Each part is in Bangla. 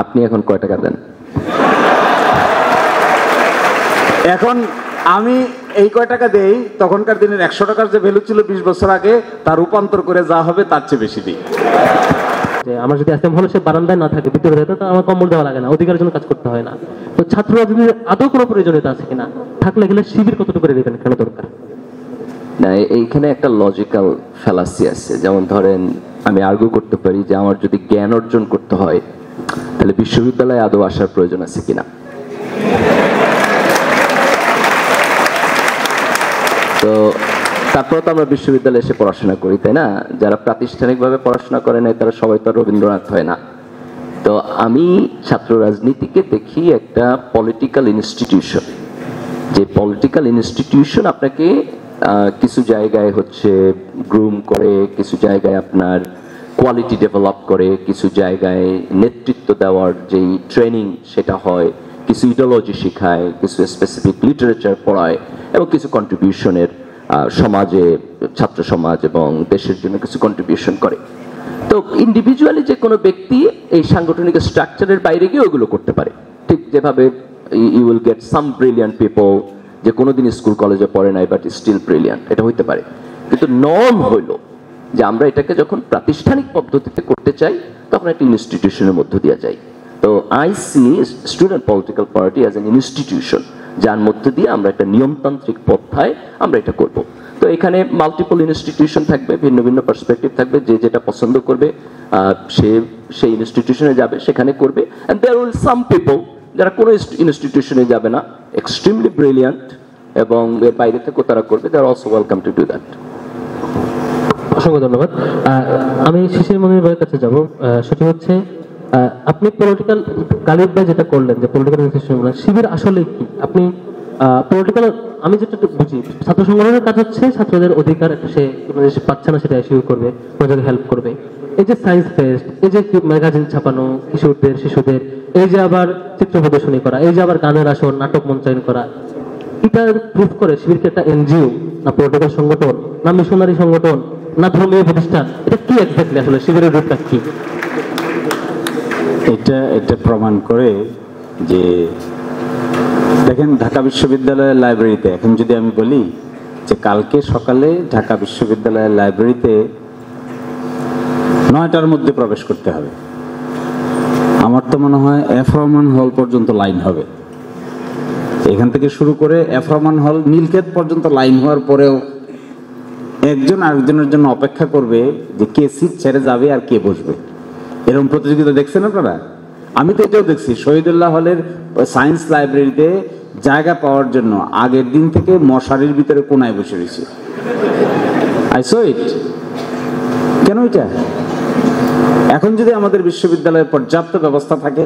আপনি এখন কয় টাকা দেন? এখন আমি এই কয় টাকা দেই, তখনকার দিনের 100 টাকার যে ভ্যালু ছিল 20 বছর আগে, তার রূপান্তর করে যা হবে তার চেয়ে বেশি দিই। আমার যদি আজকে ভালো সে বারান্দায় না থাকে, ভিতরে থাকে, তো আমার কম্বল দেওয়া লাগে না, অধিকারের জন্য কাজ করতে হয় না। তো ছাত্র রাজনীতির আদৌ কোনো প্রয়োজনীয়তা আছে কিনা, থাকলে গেলে শিবির কতটুকু করে দেবেন, কেন দরকার? না, এইখানে একটা লজিক্যাল ফ্যালাসি আছে। যেমন ধরেন, আমি আর্গু করতে পারি যে আমার যদি জ্ঞান অর্জন করতে হয় তাহলে বিশ্ববিদ্যালয়ে আদৌ আসার প্রয়োজন আছে কিনা। তো তারপর তো আমরা বিশ্ববিদ্যালয়ে এসে পড়াশোনা করি, তাই না? যারা প্রাতিষ্ঠানিকভাবে পড়াশোনা করে নাই তারা সবাই তো রবীন্দ্রনাথ হয় না। তো আমি ছাত্র রাজনীতিকে দেখি একটা পলিটিক্যাল ইনস্টিটিউশন, যে পলিটিক্যাল ইনস্টিটিউশন আপনাকে কিছু জায়গায় হচ্ছে গ্রুম করে, কিছু জায়গায় আপনার কোয়ালিটি ডেভেলপ করে, কিছু জায়গায় নেতৃত্ব দেওয়ার যেই ট্রেনিং সেটা হয়, কিছু ইডিওলজি শেখায়, কিছু স্পেসিফিক লিটারেচার পড়ায়, এবং কিছু কন্ট্রিবিউশনের সমাজে, ছাত্র সমাজ এবং দেশের জন্য কিছু কন্ট্রিবিউশন করে। তো ইন্ডিভিজুয়ালি যে কোনো ব্যক্তি এই সাংগঠনিক স্ট্রাকচারের বাইরে গিয়ে ওগুলো করতে পারে। ঠিক যেভাবে you will get some brilliant people যে কোনোদিন স্কুল কলেজে পড়ে নাই বাট স্টিল ব্রিলিয়ান্ট, এটা হইতে পারে। কিন্তু নর্ম হইল যে আমরা এটাকে যখন প্রাতিষ্ঠানিক পদ্ধতিতে করতে চাই তখন একটা ইনস্টিটিউশনের মধ্য দিয়ে যাই। তো I see student political party as an institution, যার মধ্য দিয়ে আমরা একটা নিয়মতান্ত্রিক পন্থায় আমরা এটা করব। তো এখানে মাল্টিপল ইনস্টিটিউশন থাকবে, ভিন্ন ভিন্ন পার্সপেক্টিভ থাকবে, যে যেটা পছন্দ করবে সে সেই ইনস্টিটিউশনে যাবে, সেখানে করবে। And there will some people যারা কোনো ইনস্টিটিউশনে যাবে না, এক্সট্রিমলি ব্রিলিয়ান্ট, এবং এর বাইরে থেকেও তারা করবে, they are also welcome to do that. অসংখ্য ধন্যবাদ। আমি শিশির মনির ভাইয়ের কাছে যাব। সেটা হচ্ছে, আপনি পলিটিক্যাল, গালিব ভাই যেটা করলেন যে পলিটিক্যাল ইনস্টিটিউশন, শিবির আসলে কি? আপনি পলিটিক্যাল, আমি যেটা বুঝি, ছাত্র সংগঠনের কাজ হচ্ছে ছাত্রদের অধিকার সে পাচ্ছে না সেটা ইস্যু করবে, ওনাদেরকে হেল্প করবে। এই যে সায়েন্স ফেস্ট, এই যে ম্যাগাজিন ছাপানো কিশোরদের, শিশুদের, এই যে আবার চিত্র প্রদর্শনী করা, এই যে আবার গানের আসর, নাটক মঞ্চায়ন করা, এটা প্রুফ করে শিবিরকে একটা এনজিও না পলিটিক্যাল সংগঠন না মিশনারি সংগঠন না ধর্মীয় প্রতিষ্ঠান? এটা কি এক্স্যাক্টলি আসলে শিবিরের রূপটা কি? এটা প্রমাণ করে যে দেখেন, ঢাকা বিশ্ববিদ্যালয়ের লাইব্রেরিতে এখন যদি আমি বলি যে কালকে সকালে ঢাকা বিশ্ববিদ্যালয়ের লাইব্রেরিতে 9টার মধ্যে প্রবেশ করতে হবে, আমার তো মনে হয় এফ রহমান হল পর্যন্ত লাইন হবে। এখান থেকে শুরু করে এফ রহমান হল, নীলক্ষেত পর্যন্ত লাইন হওয়ার পরেও একজন আরেকজনের জন্য অপেক্ষা করবে যে কে সিট ছেড়ে যাবে আর কে বসবে। এরকম প্রতিযোগিতা দেখছেন আপনারা? আমি তো এটাও দেখছি, শহীদুল্লাহ হলের সায়েন্স লাইব্রেরিতে জায়গা পাওয়ার জন্য আগের দিন থেকে মশারির ভিতরে কোনায় বসে রয়েছে। I so it. কেন এটা? এখন যদি আমাদের বিশ্ববিদ্যালয়ে পর্যাপ্ত ব্যবস্থা থাকে,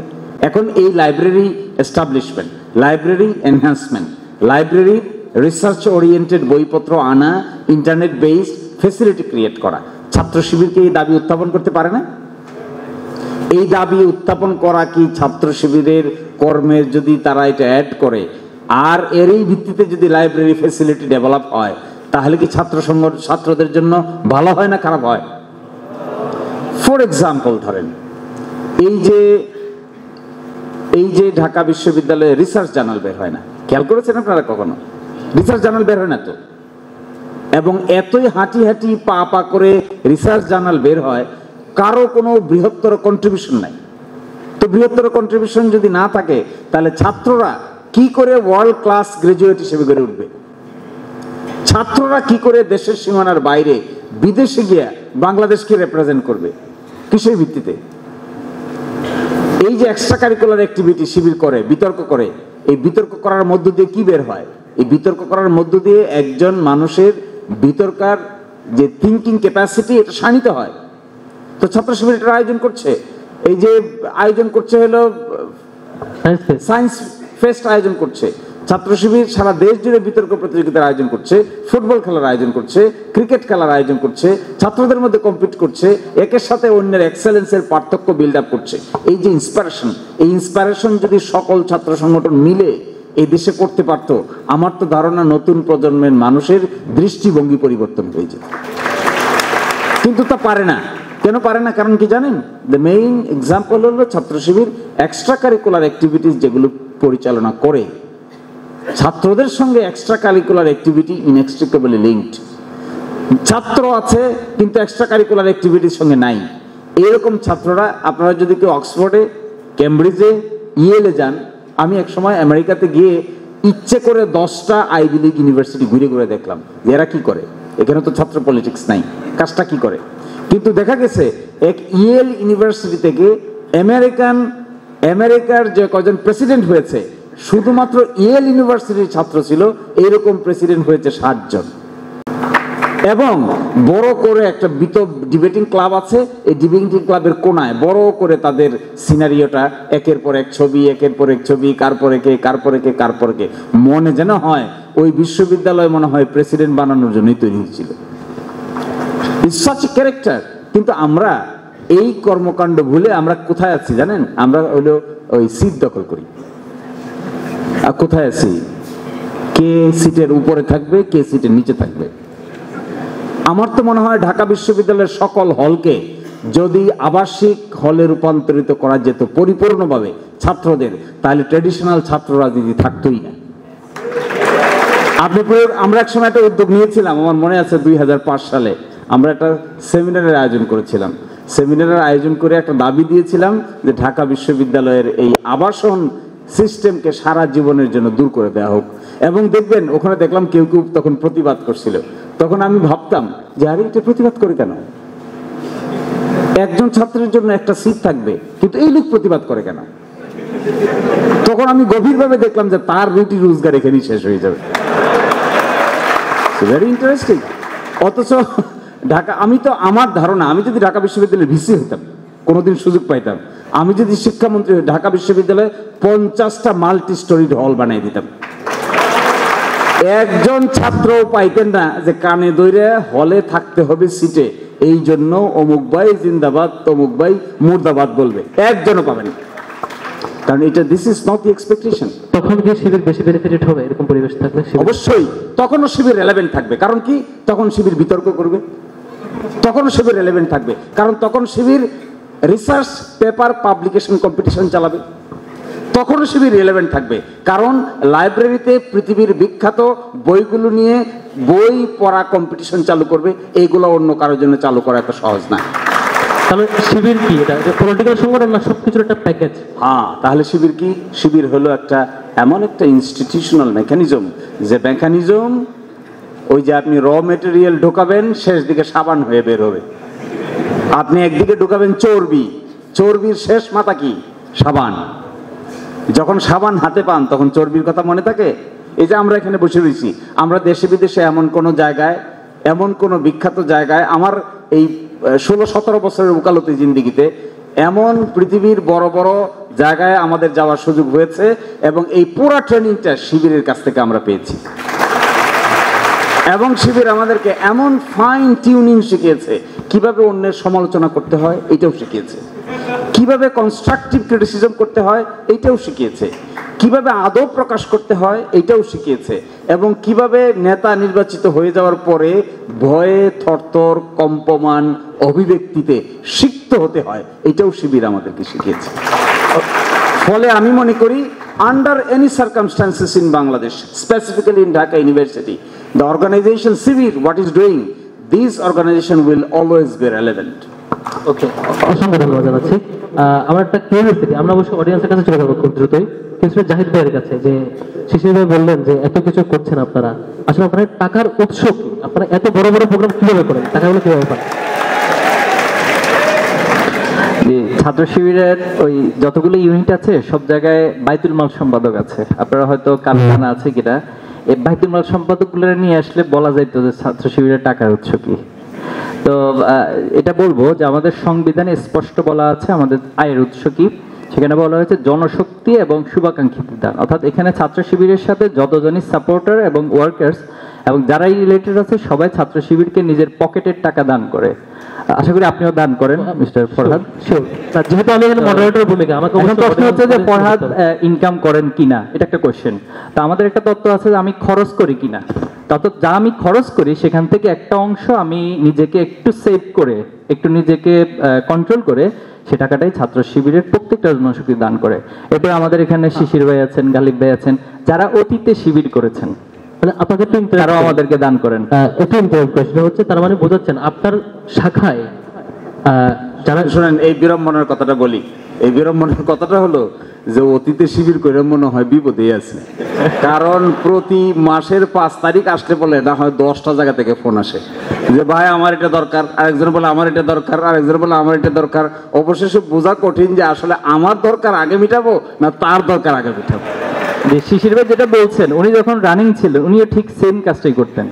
এখন এই library establishment, library enhancement, library research oriented বইপত্র আনা, ইন্টারনেট বেসড ফেসিলিটি ক্রিয়েট করা, ছাত্র শিবিরকে এই দাবি উত্থাপন করতে পারে না? এই দাবি উত্থাপন করা কি ছাত্র শিবিরের কর্মের যদি তারা এটা অ্যাড করে আর এরই ভিত্তিতে যদি লাইব্রেরি ফেসিলিটি ডেভেলপ হয়, তাহলে কি ছাত্রদের জন্য ভালো হয় না খারাপ হয়? ফর এক্সাম্পল ধরেন, এই যে ঢাকা বিশ্ববিদ্যালয়ে রিসার্চ জার্নাল বের হয় না, খেয়াল করেছেন আপনারা কখনো? রিসার্চ জার্নাল বের হয় না তো, এবং এতই হাঁটি হাঁটি পা পা করে রিসার্চ জার্নাল বের হয়, কারো কোনো বৃহত্তর কন্ট্রিবিউশন নাই। তো বৃহত্তর কন্ট্রিবিউশন যদি না থাকে, তাহলে ছাত্ররা কি করে ওয়ার্ল্ড ক্লাস গ্রাজুয়েট হিসেবে গড়ে উঠবে? ছাত্ররা কি করে দেশের সীমানার বাইরে বিদেশে গিয়ে বাংলাদেশকে রিপ্রেজেন্ট করবে? কিসের ভিত্তিতে? এই যে এক্সট্রা কারিকুলার অ্যাক্টিভিটি শিবির করে, বিতর্ক করে, এই বিতর্ক করার মধ্য দিয়ে কি বের হয়? এই বিতর্ক করার মধ্য দিয়ে একজন মানুষের বিতর্কার যে থিঙ্কিং ক্যাপাসিটি, এটা শানিত হয়। তো ছাত্র শিবির এটার আয়োজন করছে, এই যে আয়োজন করছে হলো সায়েন্স ফেস্ট আয়োজন করছে, ছাত্র শিবির সারা দেশ জুড়ে বিতর্ক প্রতিযোগিতার আয়োজন করছে, ফুটবল খেলার আয়োজন করছে, ক্রিকেট খেলার আয়োজন করছে, ছাত্রদের মধ্যে কম্পিট করছে, একের সাথে অন্যের এক্সেলেন্সের পার্থক্য বিল্ড আপ করছে। এই যে ইন্সপিরেশন, এই ইন্সপিরেশন যদি সকল ছাত্র সংগঠন মিলে এই দেশে করতে পারতো, আমার তো ধারণা নতুন প্রজন্মের মানুষের দৃষ্টিভঙ্গি পরিবর্তন হয়ে যেত। কিন্তু তা পারে না। কেন পারে না? কারণ কি জানেন? দ্য মেইন এক্সাম্পল হলো ছাত্র শিবির এক্সট্রা কারিকুলার অ্যাক্টিভিটিস যেগুলো পরিচালনা করে, ছাত্রদের সঙ্গে এক্সট্রা কারিকুলার অ্যাক্টিভিটি ইনএক্সট্রিকেবলি লিঙ্কড। ছাত্র আছে কিন্তু এক্সট্রা কারিকুলার অ্যাক্টিভিটির সঙ্গে নাই, এরকম ছাত্ররা আপনারা যদি কেউ অক্সফোর্ডে, কেমব্রিজে, ইয়েলে যান, আমি এক সময় আমেরিকাতে গিয়ে ইচ্ছে করে 10টা আইভি লীগ ইউনিভার্সিটি ঘুরে ঘুরে দেখলাম এরা কি করে। এখানে তো ছাত্র পলিটিক্স নাই, কাজটা কি করে। কিন্তু দেখা গেছে এক ইয়েল ইউনিভার্সিটি থেকে আমেরিকার যে কজন প্রেসিডেন্ট হয়েছে, শুধুমাত্র ইয়েল ইউনিভার্সিটির ছাত্র ছিল, এইরকম প্রেসিডেন্ট হয়েছে 60 জন। এবং বড় করে একটা ডিবেটিং ক্লাব আছে, এই ডিবেটিং ক্লাবের কোনায় বড় করে তাদের সিনারিওটা একের পর এক ছবি, একের পর এক ছবি, কার পরে কে, কার পরে কে, কার পরে কে, মনে যেন হয় ওই বিশ্ববিদ্যালয় মনে হয় প্রেসিডেন্ট বানানোর জন্যই তৈরি হয়েছিল। It's such a character. কিন্তু আমরা এই কর্মকাণ্ড ভুলে আমরা কোথায় আছি জানেন? আমরা হলো ওই সিট দখল করি। আর কোথায় আছি? কে সিটের উপরে থাকবে, কে সিটের নিচে থাকবে। আমার তো মনে হয় ঢাকা বিশ্ববিদ্যালয়ের সকল হলকে যদি আবাসিক হলে রূপান্তরিত করা যেত পরিপূর্ণভাবে ছাত্রদের, তাহলে ট্র্যাডিশনাল ছাত্র রাজনীতি থাকতোই না। আমরা এক সময় একটা উদ্যোগ নিয়েছিলাম, আমার মনে আছে 2005 সালে আমরা একটা সেমিনারের আয়োজন করেছিলাম। সেমিনারের আয়োজন করে একটা দাবি দিয়েছিলাম যে ঢাকা বিশ্ববিদ্যালয়ের এই আবাসন সিস্টেমকে সারা জীবনের জন্য দূর করে দেওয়া হোক। এবং দেখবেন ওখানে দেখলাম কেউ কেউ তখন প্রতিবাদ করছিল। তখন আমি ভাবতাম যে আরে এটা প্রতিবাদ করে কেন? একজন ছাত্রের জন্য একটা সিট থাকবে, কিন্তু এই লোক প্রতিবাদ করে কেন? তখন আমি গভীরভাবে দেখলাম যে তার রুটি রোজগার এখানেই শেষ হয়ে যাবে। Very interesting. অথচ ঢাকা, আমি তো আমার ধারণা, আমি যদি ঢাকা বিশ্ববিদ্যালয়ের ভিসি হতাম, কোনোদিন সুযোগ পাইতাম, আমি যদি শিক্ষামন্ত্রী ঢাকা বিশ্ববিদ্যালয়ে 50টা মাল্টি স্টোরিড হল বানিয়ে দিতাম। একজন ছাত্র পাইতেন না যে কানে ধরে হলে থাকতে হবে সিটে, এই জন্য অমুক ভাই জিন্দাবাদ, তমুক ভাই মুর্দাবাদ বলবে, একজনও পাবেন। কারণ এটা this is not the expectation. তখন কি শিবির বেশি বেনিফিটেড হবে এরকম পরিবেশ থাকলে? অবশ্যই তখনও শিবির রেলেভেন্ট থাকবে। কারণ কি? তখন শিবির বিতর্ক করবে, তখনও শিবির রেলেভেন্ট থাকবে। কারণ তখন শিবির রিসার্চ পেপার পাবলিকেশন কম্পিটিশন চালাবে, তখনও শিবির রিলেভেন্ট থাকবে। কারণ লাইব্রেরিতে পৃথিবীর বিখ্যাত বইগুলো নিয়ে বই পড়া কম্পিটিশন চালু করবে, এইগুলো অন্য কারোর জন্য চালু করা এত সহজ না। তাহলে শিবির কি? এটা পলিটিক্যাল সংগঠন না সবকিছুর একটা প্যাকেজ? হ্যাঁ, তাহলে শিবির কি? শিবির হলো একটা এমন একটা ইনস্টিটিউশনাল মেকানিজম, যে মেকানিজম ওই যে আপনি র মেটেরিয়াল ঢোকাবেন, শেষ দিকে সাবান হয়ে বের হবে। আপনি একদিকে ঢোকাবেন চর্বি, চর্বির শেষ মাথা কি? সাবান। যখন সাবান হাতে পান তখন চর্বির কথা মনে থাকে? এই যে আমরা এখানে বসে রয়েছি, আমরা দেশে বিদেশে এমন কোনো জায়গায়, এমন কোনো বিখ্যাত জায়গায়, আমার এই 16-17 বছরের ওকালতি জিন্দিগিতে এমন পৃথিবীর বড় বড় জায়গায় আমাদের যাওয়ার সুযোগ হয়েছে, এবং এই পুরো ট্রেনিংটা শিবিরের কাছ থেকে আমরা পেয়েছি। এবং শিবির আমাদেরকে এমন ফাইন টিউনিং শিখিয়েছে, কিভাবে অন্যের সমালোচনা করতে হয় এটাও শিখিয়েছে, কিভাবে কনস্ট্রাকটিভ ক্রিটিসিজম করতে হয় এইটাও শিখিয়েছে, কিভাবে আদব প্রকাশ করতে হয় এইটাও শিখিয়েছে, এবং কিভাবে নেতা নির্বাচিত হয়ে যাওয়ার পরে ভয়ে থরথর কম্পমান অভিব্যক্তিতে সিক্ত হতে হয় এটাও শিবির আমাদেরকে শিখিয়েছে। ফলে আমি মনে করি under any circumstances in Bangladesh, specifically in Dhaka university, the organization Shibir, what is doing, this organization will always be relevant. ওকে, অসংখ্য ধন্যবাদ জানাচ্ছি। আমার একটা কিউরিওসিটি, আমরা অবশ্য অডিয়েন্সের কাছে চলে যাবো খুব দ্রুতই, কিন্তু জাহিদ ভাইয়ের কাছে, যে শিশির ভাই বললেন যে এত কিছু করছেন আপনারা, আসলে আপনার টাকার উৎস কি? আপনারা এত বড় বড় প্রোগ্রাম কিভাবে করেন? টাকাগুলো কিভাবে পান? ছাত্র শিবিরের ওই যতগুলো ইউনিট আছে সব জায়গায় বাইতুল মাল সম্পাদক আছে, আপনারা হয়তো কারখানা আছে কিনা, এই বাইতুল মাল সম্পাদক গুলো নিয়ে আসলে বলা যাইতো যে ছাত্র শিবিরের টাকার উৎস কি। তো এটা বলবো যে আমাদের সংবিধানে স্পষ্ট বলা আছে আমাদের আয়ের উৎস কি। সেখানে বলা হয়েছে জনশক্তি এবং শুভাকাঙ্ক্ষীদের দান, অর্থাৎ এখানে ছাত্র শিবিরের সাথে যতজনই সাপোর্টার এবং ওয়ার্কার্স এবং যারাই রিলেটেড আছে সবাই ছাত্র শিবিরকে নিজের পকেটের টাকা দান করে। আশা করি আপনিও দান করেন মিস্টার ফরহাদ। যেহেতু আমি এখানে মডারেটরের ভূমিকা, আমাকে প্রশ্ন হচ্ছে যে ফরহাদ ইনকাম করেন কিনা, এটা একটা কোশ্চেন। তা আমাদের একটা তথ্য আছে যে আমি খরচ করি কিনা, তত যা আমি খরচ করি সেখান থেকে একটা অংশ আমি নিজেকে একটু সেভ করে একটু নিজেকে কন্ট্রোল করে সে টাকাটাই ছাত্র শিবিরের প্রত্যেকটা জনশক্তি দান করে। এরপর আমাদের এখানে শিশির ভাই আছেন, গালিব ভাই আছেন, যারা অতীতে শিবির করেছেন, মানে আপনাকে একটু তারাও আমাদেরকে দান করেন। একটু প্রশ্ন হচ্ছে, তার মানে বোঝাচ্ছেন আপনার শাখায় যারা শুনেন, এই বিড়ম্বনার কথাটা বলি। এই বিড়ম্বনার কথাটা হলো যে অতীতে শিবির করে মনে হয় বিপদে আছে, কারণ প্রতি মাসের 5 তারিখ আসলে বলে না হয় 10টা জায়গা থেকে ফোন আসে যে ভাই আমার এটা দরকার, আরেকজন বলে আমার এটা দরকার, আরেকজন বলে আমার এটা দরকার। অবশেষে বোঝা কঠিন যে আসলে আমার দরকার আগে মিটাবো না তার দরকার আগে মিটাবো। যে শিশির ভাই যেটা বলছেন, উনি যখন রানিং ছিলেন উনিও ঠিক সেম কাজটাই করতেন।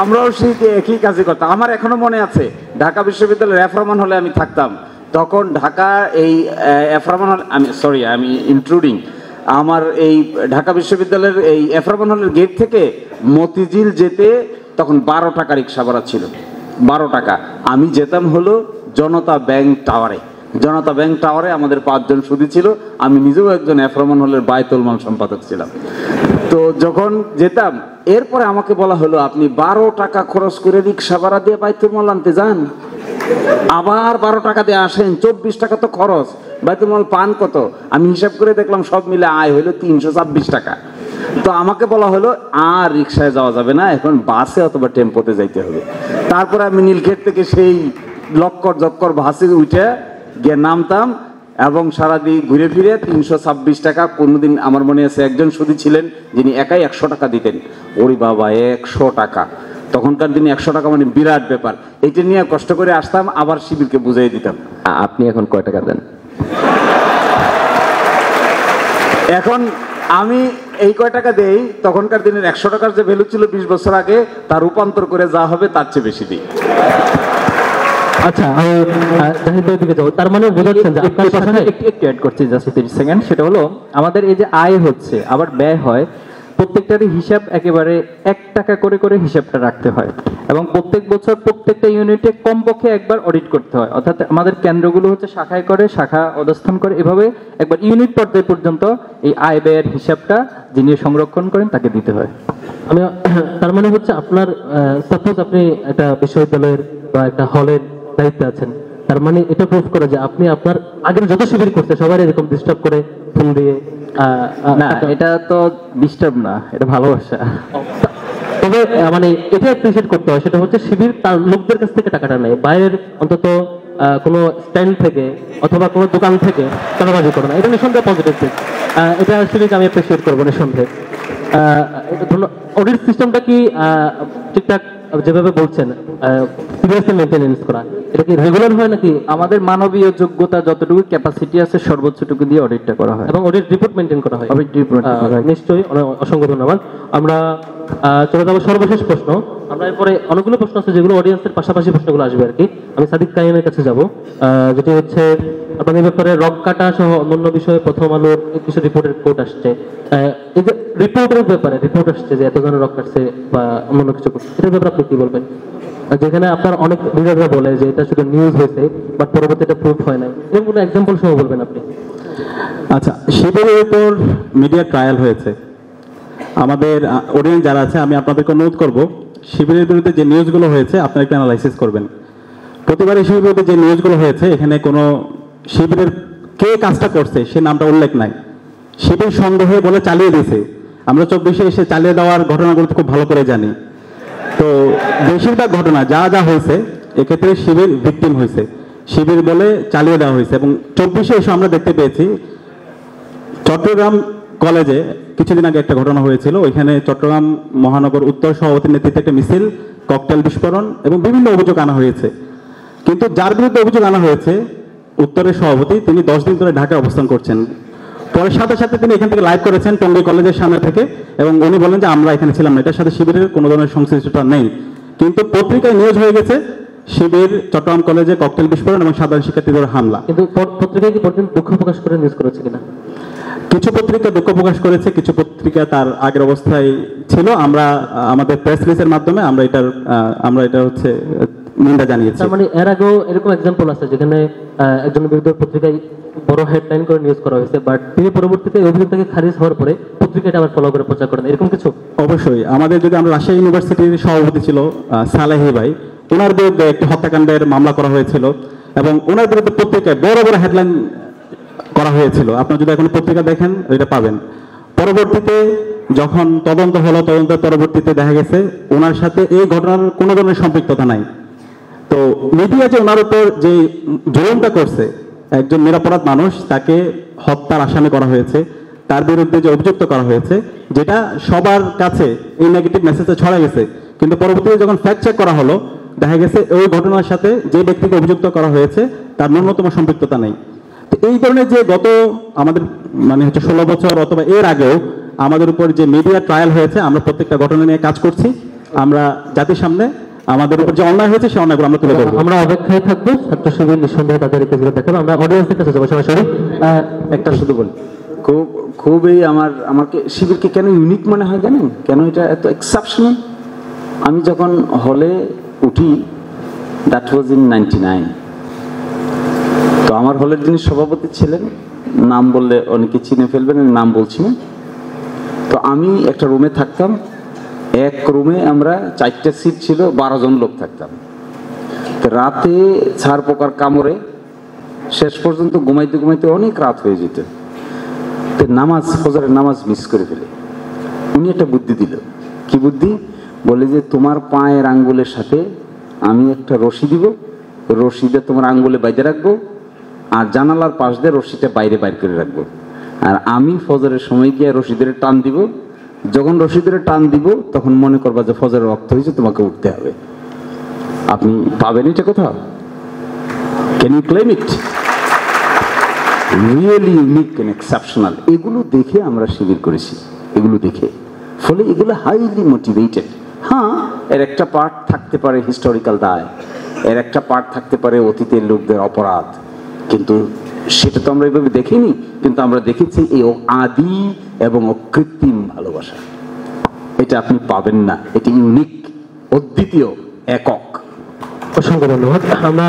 আমরাও সেই একই কাজই করতাম। আমার এখনো মনে আছে ঢাকা বিশ্ববিদ্যালয়ের এফরমান হলে আমি থাকতাম, তখন ঢাকা এই এফরমান হল, আমি ইন্ট্রুডিং, আমার এই ঢাকা বিশ্ববিদ্যালয়ের এই এফরমান হলের গেট থেকে মতিঝিল যেতে তখন 12 টাকা রিক্সা ভাড়া ছিল, 12 টাকা। আমি যেতাম হলো জনতা ব্যাংক টাওয়ারে। জনতা ব্যাংক টাওয়ারে আমাদের 5 জন সুদী ছিল, আমি নিজেও একজন এফরমান হলের বায়তুল মাল সম্পাদক ছিলাম। তো যখন যেতাম, এরপরে আমাকে বলা হলো আপনি 12 টাকা খরচ করে রিক্সা ভাড়া দিয়ে বায়তুল মাল আনতে যান, আবার 12 টাকা দিয়ে আসেন, 24 টাকা তো খরচ, বায়তুল মাল পান কত? আমি হিসাব করে দেখলাম সব মিলে আয় হলো 326 টাকা। তো আমাকে বলা হলো আর রিক্সায় যাওয়া যাবে না, এখন বাসে অথবা টেম্পোতে যাইতে হবে। তারপরে আমি নীলক্ষেত থেকে সেই লক্কর জক্কর বাসে উঠে গিয়ে নামতাম এবং সারাদিন ঘুরে ফিরে 326 টাকা। কোনোদিন আমার মনে আছে একজন সুদী ছিলেন যিনি একাই 100 টাকা দিতেন। ওরে বাবা, 100 টাকা! তখনকার দিনে 100 টাকা মানে বিরাট ব্যাপার। এটা নিয়ে কষ্ট করে আসতাম, আবার শিবিরকে বুঝিয়ে দিতাম। আপনি এখন কয় টাকা দেন? এখন আমি এই কয় টাকা দেই, তখনকার দিনের 100 টাকার যে ভ্যালু ছিল 20 বছর আগে, তার রূপান্তর করে যা হবে তার চেয়ে বেশি দিই। আচ্ছা, আমি জাহিদ ভাইয়ের দিকে যাবো। তার মানে বোঝাচ্ছেন যে আপনার শাখায় একটু অ্যাড করছি, জাস্ট 30 সেকেন্ড। সেটা হলো আমাদের এই যে আয় হচ্ছে আবার ব্যয় হয়, প্রত্যেকটারই হিসাব একেবারে 1 টাকা করে করে হিসাবটা রাখতে হয় এবং প্রত্যেক বছর প্রত্যেকটা ইউনিটে কমপক্ষে একবার অডিট করতে হয়। অর্থাৎ আমাদের কেন্দ্রগুলো হচ্ছে শাখায় করে, শাখা অবস্থান করে, এভাবে একবার ইউনিট পর্যায় পর্যন্ত এই আয় ব্যয়ের হিসাবটা যিনি সংরক্ষণ করেন তাকে দিতে হয়। আমি তার মানে হচ্ছে আপনার সাপোজ আপনি একটা বিশ্ববিদ্যালয়ের বা একটা হলের দায়িত্বে আছেন, তার মানে এটা প্রুফ করে যে আপনি আপনার আগের যত শিবির করতে সবাই এরকম ডিস্টার্ব করে ফোন দিয়ে না, এটা তো ডিস্টার্ব না, এটা ভালোবাসা। তবে মানে এটা অ্যাপ্রিশিয়েট করতে হয়, সেটা হচ্ছে শিবির তার লোকদের কাছ থেকে টাকাটা নেয়, বাইরের অন্তত কোনো স্ট্যান্ড থেকে অথবা কোনো দোকান থেকে টাকাবাজি করে না। এটা নিঃসন্দেহে পজিটিভ দিক, এটা শিবিরকে আমি অ্যাপ্রিশিয়েট করবো নিঃসন্দেহে। অডিট সিস্টেমটা কি ঠিকঠাক যেভাবে বলছেন সিরিয়াসলি মেইনটেনেন্স করা, এটা কি রেগুলার হয় নাকি? আমাদের মানবীয় যোগ্যতা যতটুকু ক্যাপাসিটি আছে সর্বোচ্চটুকু দিয়ে অডিটটা করা হয় এবং অডিট রিপোর্ট মেইনটেইন করা হয়। অডিট রিপোর্ট নিশ্চয়ই, অসংখ্য ধন্যবাদ। আমরা চলে যাবো সর্বশেষ প্রশ্ন। আমরা এরপরে অনেকগুলো প্রশ্ন আছে যেগুলো অডিয়েন্সের পাশাপাশি প্রশ্নগুলো আসবে আর কি। আমি সাদিক কাইমের কাছে যাব, যেটি হচ্ছে আপনাদের ব্যাপারে রক কাটা সহ অন্যান্য বিষয়ে প্রথম আলোর কিছু রিপোর্টের কোট আসছে। এই যে রিপোর্টের ব্যাপারে রিপোর্ট আসছে যে এতজনের রক কাটছে বা অন্যান্য কিছু, এটার ব্যাপারে আপনি কি বলবেন? যেখানে আপনার অনেক লিডাররা বলে যে এটা শুধু নিউজ হয়েছে বাট পরবর্তী এটা প্রুফ হয় নাই, এরকম কোনো এক্সাম্পল সহ বলবেন আপনি? আচ্ছা, শিবিরের উপর মিডিয়া ট্রায়াল হয়েছে। আমাদের অডিয়েন্স যারা আছে, আমি আপনাদেরকে অনুরোধ করব শিবিরের বিরুদ্ধে যে নিউজগুলো হয়েছে আপনারা একটু অ্যানালাইসিস করবেন। প্রতিবারই শিবিরের বিরুদ্ধে যে নিউজগুলো হয়েছে এখানে কোনো শিবিরের কে কাজটা করছে সে নামটা উল্লেখ নাই, শিবির সন্দেহে বলে চালিয়ে দিয়েছে। আমরা 24-এ এসে চালিয়ে দেওয়ার ঘটনাগুলো খুব ভালো করে জানি। তো বেশিরভাগ ঘটনা যা যা হয়েছে এক্ষেত্রে শিবির ভিকটিম হয়েছে, শিবির বলে চালিয়ে দেওয়া হয়েছে। এবং 24-এ এসে আমরা দেখতে পেয়েছি চট্টগ্রাম কলেজে কিছুদিন আগে একটা ঘটনা হয়েছিল, ওইখানে চট্টগ্রাম মহানগর উত্তর সভাপতির নেতৃত্বে একটা মিছিল, ককটেল বিস্ফোরণ এবং বিভিন্ন অভিযোগ আনা হয়েছে। কিন্তু যার বিরুদ্ধে অভিযোগ আনা হয়েছে উত্তরের সভাপতি, তিনি 10 দিন ধরে ঢাকায় অবস্থান করছেন। পরে সাথে সাথে তিনি এখান থেকে লাইভ করেছেন টঙ্গী কলেজের সামনে থেকে, এবং উনি বলেন যে আমরা এখানে ছিলাম না, এটার সাথে শিবিরের কোনো ধরনের সংশ্লিষ্টতা নেই। কিন্তু পত্রিকায় নিউজ হয়ে গেছে শিবির চট্টগ্রাম কলেজে ককটেল বিস্ফোরণ এবং সাধারণ শিক্ষার্থীদের হামলা। কিন্তু পত্রিকায় কি পরদিন দুঃখ প্রকাশ করে নিউজ করেছে কিনা? কিছু পত্রিকা দুঃখ প্রকাশ করেছে, কিছু পত্রিকা তার আগের অবস্থায় ছিল। আমরা আমাদের প্রেস রিলিজের মাধ্যমে আমরা এটা হচ্ছে নিন্দা জানিয়েছি। তার মানে এর আগেও এরকম এক্সাম্পল আছে যেখানে একজনের বিরুদ্ধে পত্রিকায় বড় হেডলাইন করে নিউজ করা হয়েছে, বাট তিনি পরবর্তীতে অভিযোগটাকে খারিজ হওয়ার পরে পত্রিকাটা আবার ফলো করে প্রচার করেন, এরকম কিছু? অবশ্যই। আমাদের যদি আমরা রাজশাহী ইউনিভার্সিটির সভাপতি ছিল সালেহি ভাই, ওনার বিরুদ্ধে একটি হত্যাকাণ্ডের মামলা করা হয়েছিল এবং ওনার বিরুদ্ধে পত্রিকায় বড় বড় হেডলাইন করা হয়েছিল। আপনারা যদি এখন পত্রিকা দেখেন ওইটা পাবেন। পরবর্তীতে যখন তদন্ত হলো, তদন্তের পরবর্তীতে দেখা গেছে ওনার সাথে এই ঘটনার কোনো ধরনের সম্পৃক্ততা নাই। তো মিডিয়া যে ওনার উপর যে জুলুমটা করছে, একজন নিরপরাধ মানুষ, তাকে হত্যার আসামি করা হয়েছে, তার বিরুদ্ধে যে অভিযুক্ত করা হয়েছে, যেটা সবার কাছে এই নেগেটিভ মেসেজটা ছড়া গেছে, কিন্তু পরবর্তীতে যখন ফ্যাক্ট চেক করা হলো দেখা গেছে ওই ঘটনার সাথে যে ব্যক্তিকে অভিযুক্ত করা হয়েছে তার ন্যূনতম সম্পৃক্ততা নেই। তো এই ধরনের যে গত আমাদের মানে হচ্ছে 16 বছর অথবা এর আগেও আমাদের উপর যে মিডিয়া ট্রায়াল হয়েছে, আমরা প্রত্যেকটা ঘটনা নিয়ে কাজ করছি। আমরা জাতির সামনে আমাদের উপর যে অন্যায় হয়েছে সেই অন্যায়গুলো আমরা তুলে ধরবো। আমরা অপেক্ষায় থাকবো, ছাত্র শিবির নিঃসন্দেহে তাদের এই কাজগুলো দেখাবো। আমরা অডিয়েন্সের কাছে যাবো সরাসরি। একটা শুধু বলি, খুবই আমাকে শিবিরকে কেন ইউনিক মনে হয় জানেন? কেন এটা এত এক্সেপশনাল? আমি যখন হলে উঠি, দ্যাট ওয়াজ ইন 99, তো আমার হলের যিনি সভাপতি ছিলেন, নাম বললে অনেকে চিনে ফেলবেন, আমি নাম বলছি না। তো আমি একটা রুমে থাকতাম, এক রুমে আমরা 4টে সিট ছিল, 12 জন লোক থাকতাম। তো রাতে ছাড় পোকার কামড়ে শেষ পর্যন্ত ঘুমাইতে ঘুমাইতে অনেক রাত হয়ে যেত। তো ফজরের নামাজ মিস করে ফেলে। উনি একটা বুদ্ধি দিল। কি বুদ্ধি? বলে যে তোমার পায়ের আঙ্গুলের সাথে আমি একটা রশি দিব, রশিটা তোমার আঙ্গুলে বাইরে রাখবো, আর জানালার পাশ দিয়ে রশিটা বাইরে বাইর করে রাখবো, আর আমি ফজরের সময় গিয়ে রশিদের টান দিব। যখন রশিদের টান দিব তখন মনে করবা যে ফজরের রক্ত হয়েছে, তোমাকে উঠতে হবে। আপনি পাবেন এটা কোথাও? Can you claim it? Really unique and exceptional. এগুলো দেখে আমরা শিবির করেছি, এগুলো দেখে। ফলে এগুলো হাইলি মোটিভেটেড। হ্যাঁ, এর একটা পার্ট থাকতে পারে হিস্টোরিক্যাল দায়, এর একটা পার্ট থাকতে পারে অতীতের লোকদের অপরাধ, কিন্তু সেটা তো আমরা এইভাবে দেখিনি। কিন্তু আমরা দেখেছি এই আদি এবং অকৃত্রিম ভালোবাসা। এটা আপনি পাবেন না, এটি ইউনিক, অদ্বিতীয়, একক। অসংখ্য ধন্যবাদ। আমরা